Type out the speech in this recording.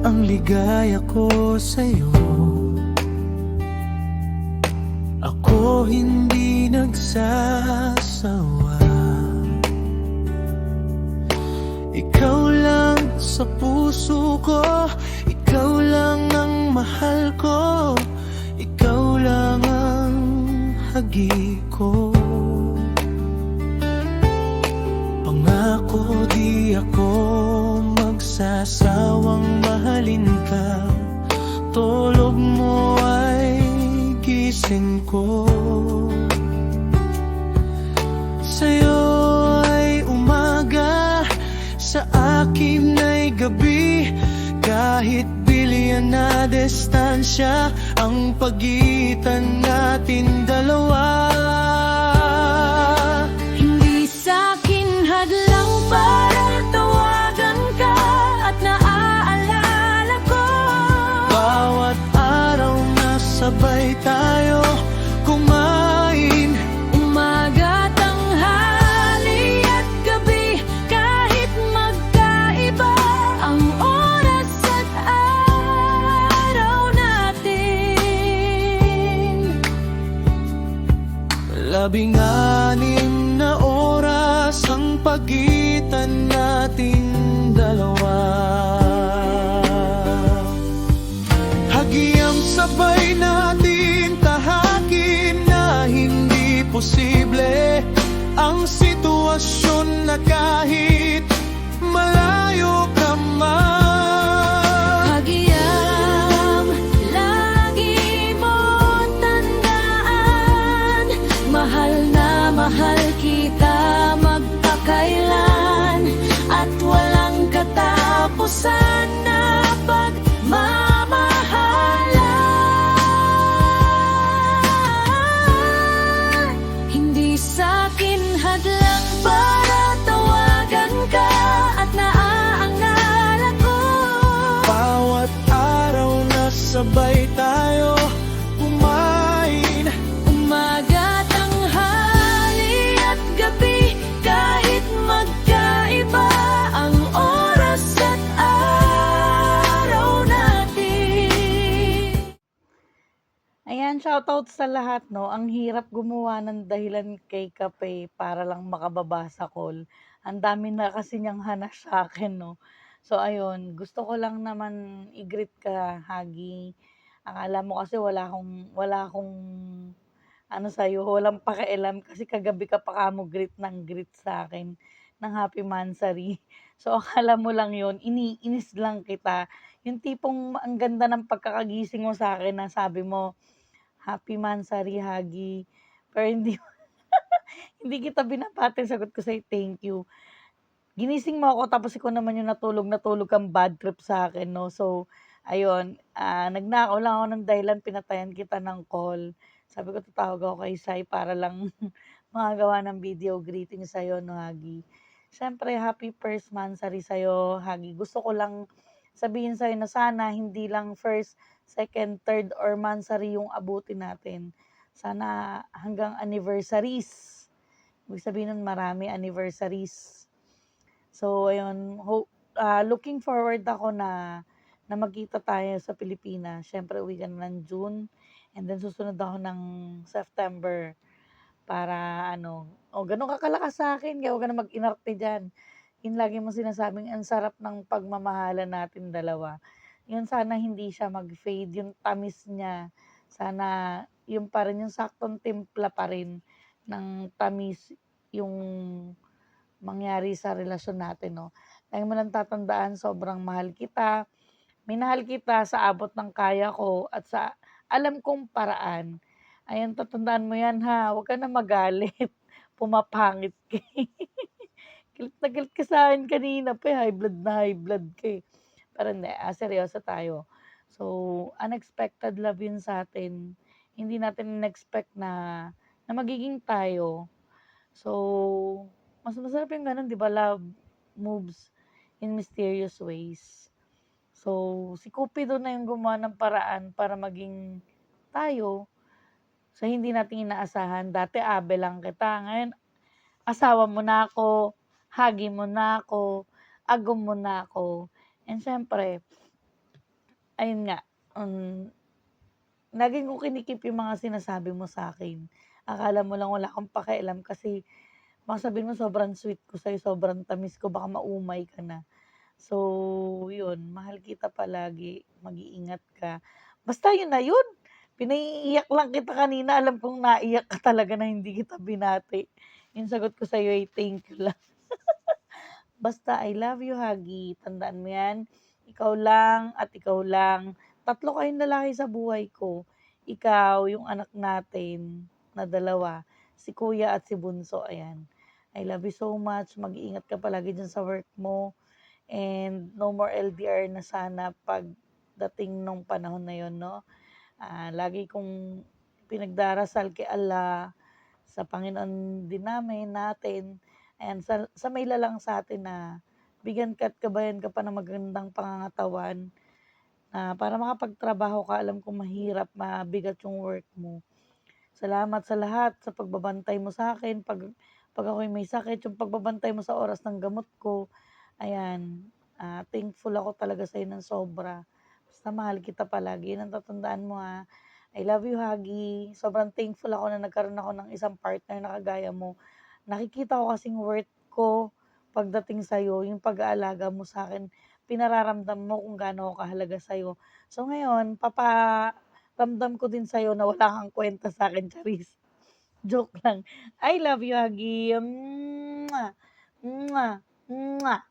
ang ligaya ko sa'yo. Ako hindi nagsasawa. Ikaw lang sa puso ko, ikaw lang ang mahal ko, ikaw lang ang hagi ko. Pangako di ako magsasawang mahalin ka, tulog mo ay gising ko. Sa'yo ay umaga, sa akin ay gabi, kahit bilyan na distansya ang pagitan natin dalawa. Hindi sa'kin hadlang para tawagan ka at naaalala ko. Bawat araw na sabay tayo kumain, Umaga, tanghali at gabi, kahit magkaiba ang oras at araw natin. 16 na oras ang pagitan nating dalawa. Hagiang sabay natin tahakin na hindi posible ang sitwasyon na kahit malayo ka man. Hagiang lagi mo tandaan, mahal na mahal kita magpakailan, at walang katapusan na pagmamahalan. Hindi sa'kin hadlang para tawagan ka at naaalala ko. Bawat araw na sabay tayo kumain, Umaga, tanghali at gabi, kahit magkaiba ang oras at araw natin. Ayan, shoutout sa lahat, no? Ang hirap gumawa ng dahilan kay Kape para lang makababa sa call. Ang dami na kasi niyang hanash sa akin, no? So, ayun, gusto ko lang naman i-greet ka, Hagi. Akala mo kasi wala akong ano sa'yo, walang pakialam kasi kagabi ka pa kamo greet ng greet sa akin ng Happy Mansari. So, akala mo lang yun, iniinis lang kita. Yung tipong ang ganda ng pagkakagising mo sa akin na sabi mo, Happy Mansari, Hagi. Pero hindi hindi kita binabati, sagot ko sa'yo, thank you. Ginising mo ako tapos ikaw naman yung natulog kang bad trip sa akin, no? So, ayun, nagnakaw lang ako ng dahilan, pinatayan kita ng call. Sabi ko, tatawag ako kay Sai para lang makagawa ng video greeting sa'yo, no, Hagi. Siyempre, happy first Mansari sa'yo, Hagi. Gusto ko lang sabihin sa'yo na sana hindi lang first, second, third, or Mansari yung abutin natin. Sana hanggang anniversaries. Ibig sabihin nun marami anniversaries. So, ayun, looking forward ako na magkita tayo sa Pilipinas. Siyempre, uwi ka na ng June. And then, susunod ako ng September para ganun ka kalakas sa akin. Kaya huwag ka na mag-inarte dyan. Yun lagi mo sinasabing, ang sarap ng pagmamahalan natin dalawa. Yun sana hindi siya mag-fade, yung tamis niya. Sana yung pa rin, yung saktong timpla pa rin ng tamis yung mangyari sa relasyon natin, no? Lagi mo lang tatandaan, sobrang mahal kita. Minahal kita sa abot ng kaya ko at sa alam kong paraan. Ayan, tatandaan mo yan, ha? Huwag ka na magalit. Pumapangit ka. Galit na galit ka sa akin kanina pa, high blood ka eh. Pero hindi, seryoso tayo. So, unexpected love yun sa atin. Hindi natin in-expect na magiging tayo. So, mas masarap yung ganun, di ba? Love moves in mysterious ways. So, si Cupido na yung gumawa ng paraan para maging tayo sa hindi natin inaasahan. Dati, abe lang kita. Ngayon, asawa mo na ako, hagi mo na ako, agom mo na ako. And syempre, ayun nga, lagi kong kinikip yung mga sinasabi mo sa akin. Akala mo lang wala akong pakialam kasi baka sabihin mo sobrang sweet ko sa'yo, sobrang tamis ko, baka maumay ka na. So, yun, mahal kita palagi, mag-iingat ka. Basta yun na yun, pinaiiyak lang kita kanina, alam kong naiyak ka talaga na hindi kita binati. Yung sagot ko sa'yo ay thank you lang. Basta I love you, Hagi. Tandaan mo yan. Ikaw lang at ikaw lang. Tatlo kayong lalaki sa buhay ko. Ikaw, yung anak natin na dalawa, si Kuya at si Bunso. Ayan. I love you so much. Mag-iingat ka palagi dyan sa work mo. And no more LDR na sana pagdating nung panahon na yon, no? Lagi kong pinagdarasal kay Allah, sa Panginoon din natin, ayan, sa may lalang sa atin na bigyan ka at gabayan ka pa ng magandang pangangatawan na para makapagtrabaho ka. Alam kong mahirap, mabigat yung work mo. Salamat sa lahat, sa pagbabantay mo sa akin, pag ako'y may sakit, yung pagbabantay mo sa oras ng gamot ko. Ayan, thankful ako talaga sa'yo ng sobra. Basta mahal kita palagi, yun ang tatandaan mo, ha. I love you, Hagi. Sobrang thankful ako na nagkaroon ako ng isang partner na kagaya mo. Nakikita ko kasing worth ko pagdating sa'yo, yung pag-aalaga mo sa akin, pinararamdam mo kung gaano ako kahalaga sa'yo. So ngayon, ramdam ko din sa'yo na wala kang kwenta sa'kin, charis. Joke lang. I love you, Hagi. Mwah! Mwah! Mwah!